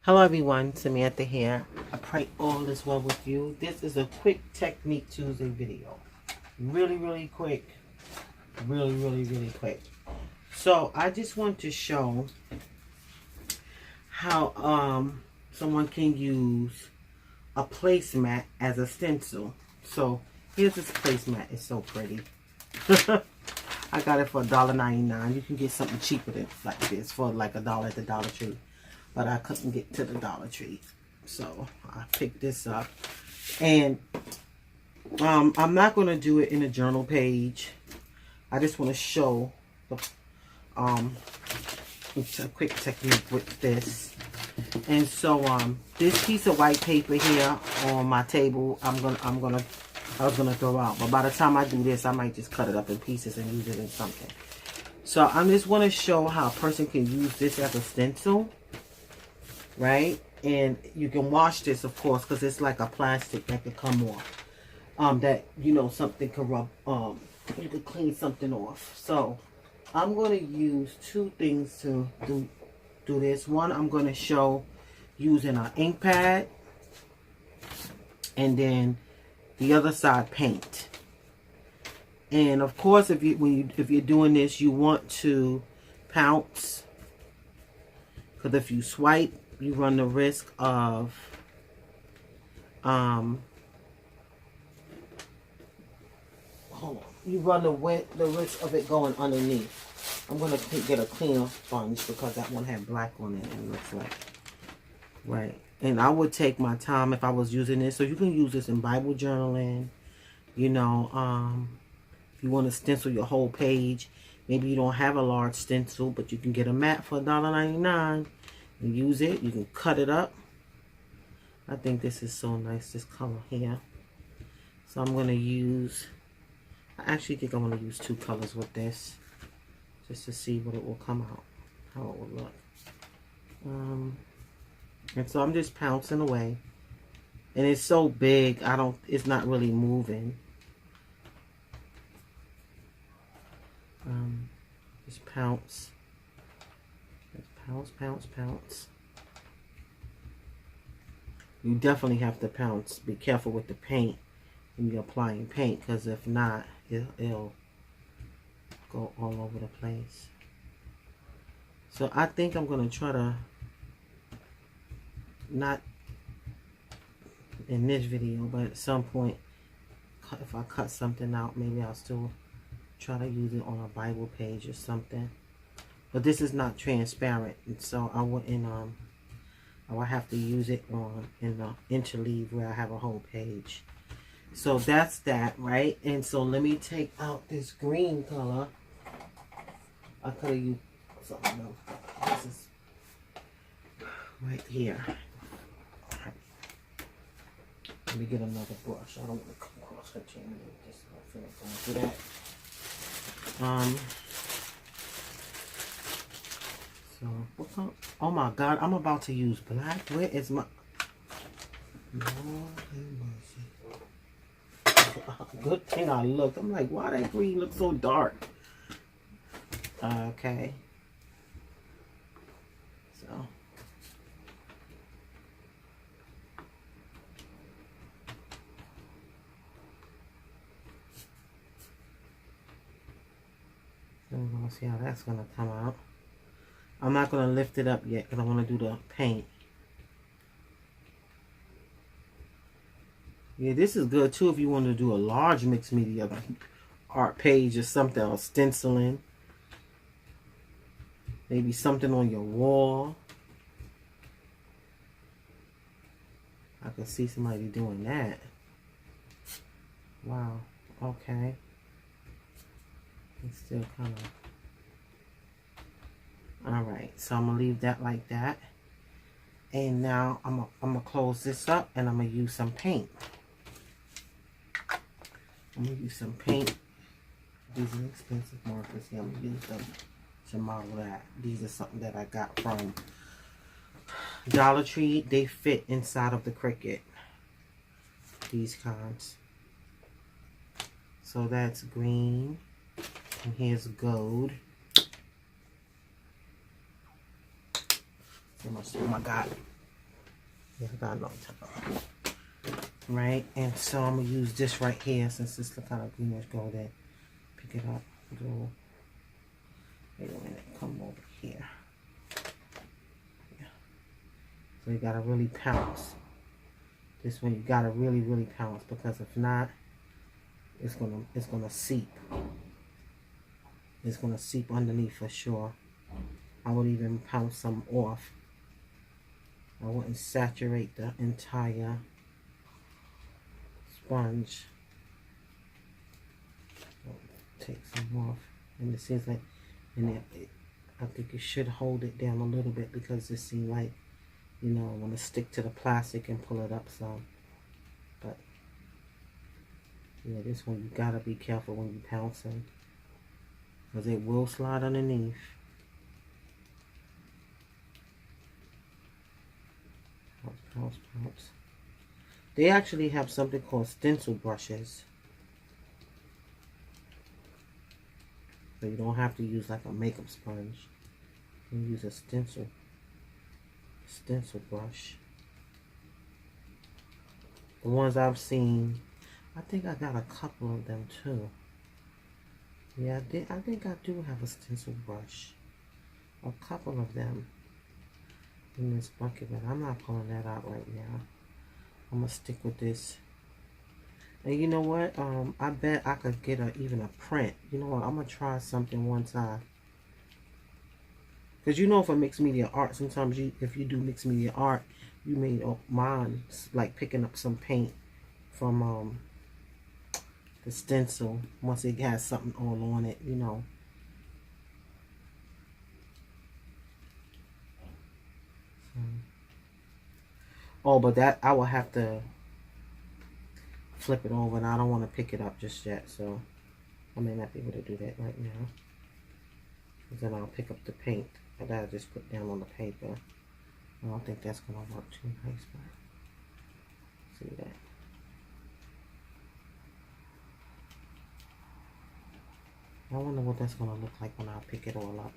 Hello everyone, Samantha here. I pray all is well with you. This is a quick Technique Tuesday video. Really quick. Really quick. So I just want to show how someone can use a placemat as a stencil. So here's this placemat. It's so pretty. I got it for $1.99. You can get something cheaper than like this for like $1 at the Dollar Tree. But I couldn't get to the Dollar Tree, so I picked this up. And I'm not going to do it in a journal page. I just want to show the, it's a quick technique with this. And so this piece of white paper here on my table, I was gonna throw out. But by the time I do this, I might just cut it up in pieces and use it in something. So I just want to show how a person can use this as a stencil. Right, and you can wash this, of course, because it's like a plastic that could come off. That something can rub. You could clean something off. So I'm going to use two things to do this. One, I'm going to show using an ink pad, and then the other side paint. And of course, if you're doing this, you want to pounce, because if you swipe, you run the risk of you run the risk of it going underneath. I'm gonna get a cleaner sponge because that one had black on it, and it looks like right. And I would take my time if I was using this. So you can use this in Bible journaling. If you want to stencil your whole page, maybe you don't have a large stencil, but you can get a mat for $1.99. and use it. You can cut it up. I think this is so nice, this color here. So I'm going to use, I actually think I'm going to use two colors with this, just to see what it will come out, how it will look. And so I'm just pouncing away. And it's so big, it's not really moving. Just pounce. Pounce. You definitely have to pounce. Be careful with the paint when you're applying paint, because if not, it'll go all over the place. So I think I'm going to try to, not in this video, but at some point, if I cut something out, maybe I'll still try to use it on a Bible page or something. But this is not transparent, and so I wouldn't. I would have to use it in the interleave where I have a whole page. So that's that, right? And so let me take out this green color. I could have used something else. This is right here. Right. Let me get another brush. I don't want to come across the chain with this. I feel like going through that. So, what color? Oh my God, I'm about to use black. Where is my... Lord have mercy. Good thing I looked. I'm like, why that green look so dark? Okay. So. We're going to see how that's going to come out. I'm not going to lift it up yet because I want to do the paint. Yeah, this is good too if you want to do a large mixed media art page or something, or stenciling. Maybe something on your wall. I can see somebody doing that. Wow. Okay. It's still kind of... Alright, so I'm going to leave that like that. And now I'm going to close this up and I'm going to use some paint. I'm going to use some paint. These are expensive markers here. I'm going to use them to model that. These are something that I got from Dollar Tree. They fit inside of the Cricut. These kinds. So that's green. And here's gold. So much, oh my God. Yeah, I got a long time. Right, and so I'm gonna use this right here since this look kind of greenish golden. Pick it up. Go. Wait a minute. Come over here. Yeah. So you gotta really pounce. This one you gotta really pounce, because if not, it's gonna seep. It's gonna seep underneath for sure. I would even pounce some off. I wouldn't saturate the entire sponge. Take some off, and it seems like, and I think you should hold it down a little bit, because it seems like, you know, I want to stick to the plastic and pull it up some. But yeah, this one you gotta be careful when you pouncing, because it will slide underneath. Pounce, pounce, pounce. They actually have something called stencil brushes. So you don't have to use like a makeup sponge. You can use a stencil brush. The ones I've seen, I think I got a couple of them too. Yeah, I think I do have a stencil brush. A couple of them in this bucket, but I'm not pulling that out right now. I'm gonna stick with this. And you know what? I bet I could get even a print. You know what? I'm gonna try something one time. Because you know, for mixed media art, sometimes if you do mixed media art, you may mind like picking up some paint from the stencil once it has something all on it, you know. Oh, but that I will have to flip it over, and I don't want to pick it up just yet, so I may not be able to do that right now. Because then I'll pick up the paint that I just put down on the paper. I don't think that's going to work too nice, but see that. I wonder what that's going to look like when I pick it all up.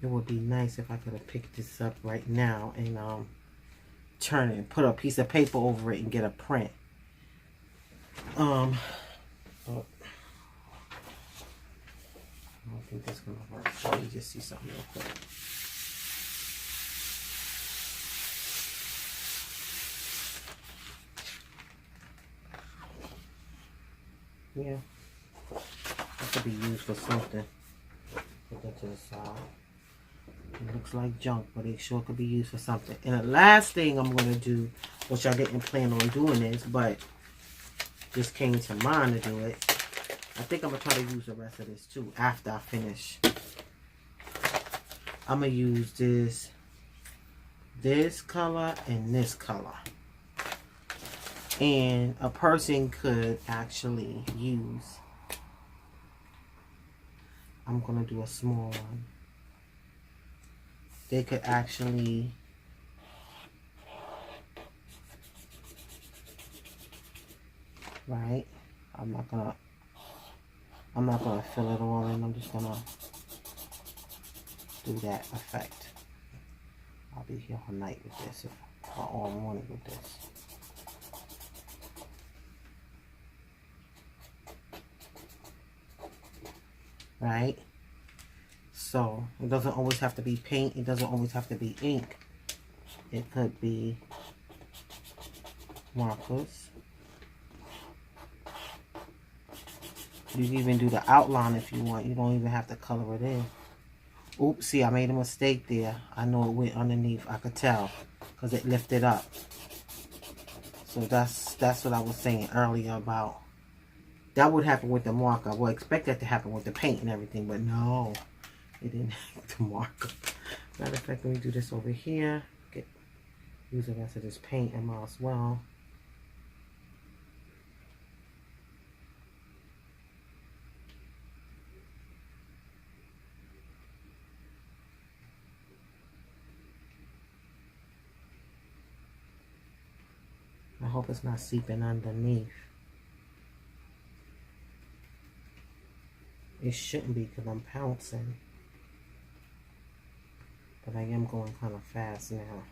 It would be nice if I could have picked this up right now and turn it and put a piece of paper over it and get a print. But I don't think that's gonna work. Let me just see something real quick. Yeah, that could be used for something. Put that to the side. It looks like junk, but it sure could be used for something. And the last thing I'm gonna do, which I didn't plan on doing this, but just came to mind to do it. I think I'm gonna try to use the rest of this too after I finish. I'm gonna use this color and this color. And a person could actually use, I'm gonna do a small one. They could actually right, I'm not gonna fill it all in. I'm just gonna do that effect. I'll be here all night with this, or all morning with this. Right? So it doesn't always have to be paint. It doesn't always have to be ink. It could be markers. You can even do the outline if you want. You don't even have to color it in. Oops, see, I made a mistake there. I know it went underneath. I could tell because it lifted up. So that's what I was saying earlier about that would happen with the marker. I would expect that to happen with the paint and everything, but no, it didn't have the marker. Matter of fact, let me do this over here. Use the rest of this paint and might as well. I hope it's not seeping underneath. It shouldn't be because I'm pouncing. but I am going kind of fast now.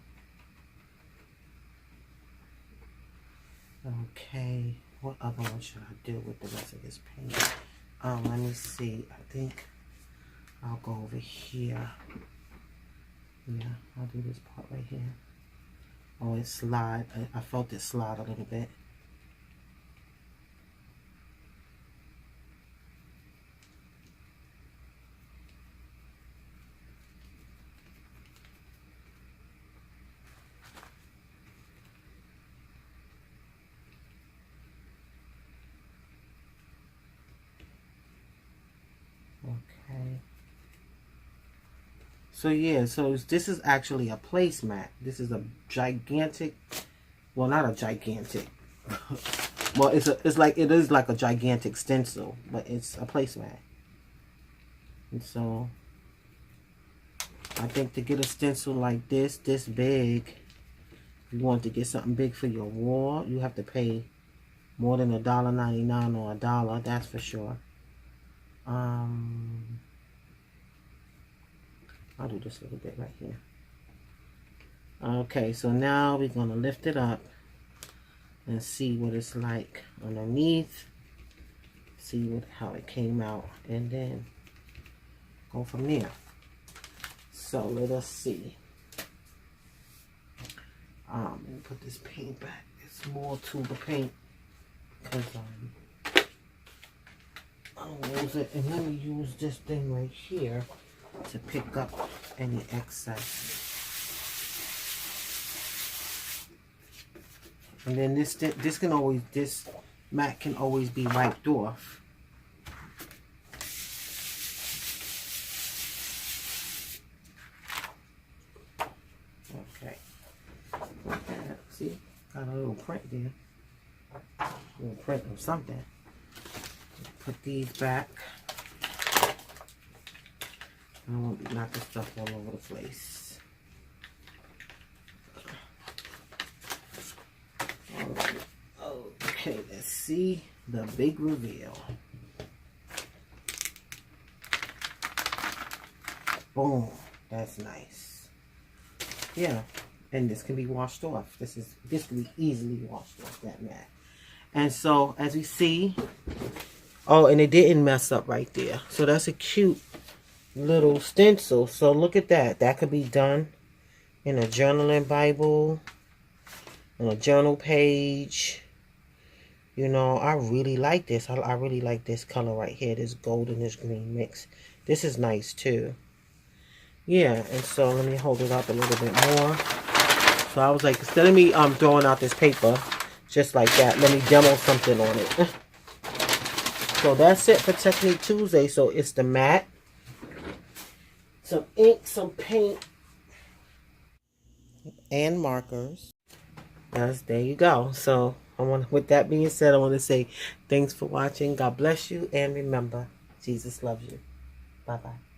Okay, what other one should I do with the rest of this paint? Let me see. I think I'll go over here. Yeah, I'll do this part right here. Oh, it slide. I felt it slide a little bit. Okay. So yeah, so this is actually a placemat. This is a gigantic, well, not a gigantic. Well, it is like a gigantic stencil, but it's a placemat. And so I think to get a stencil like this big, if you want to get something big for your wall, you have to pay more than $1.99 or $1, that's for sure. I'll do this little bit right here. Okay, so now we're gonna lift it up and see what it's like underneath. See how it came out, and then go from there. So let us see. Let me put this paint back. It's more tuber paint because I don't use it, and let me use this thing right here to pick up any excess. And then this mat can always be wiped off. Okay. See, got a little print there. A little print of something. Put these back. I don't want to knock this stuff all over the place. Okay, let's see the big reveal. Boom, that's nice. Yeah, and this can be washed off. This can be easily washed off, that mat. And so as we see, oh, and it didn't mess up right there. So that's a cute little stencil. So look at that. That could be done in a journaling Bible, on a journal page. You know, I really like this. I really like this color right here. This gold and this green mix. This is nice too. Yeah, and so let me hold it up a little bit more. So I was like, instead of me throwing out this paper just like that, let me demo something on it. So that's it for Technique Tuesday. So it's the mat, some ink, some paint, and markers. There you go. So with that being said, I want to say thanks for watching. God bless you, and remember, Jesus loves you. Bye-bye.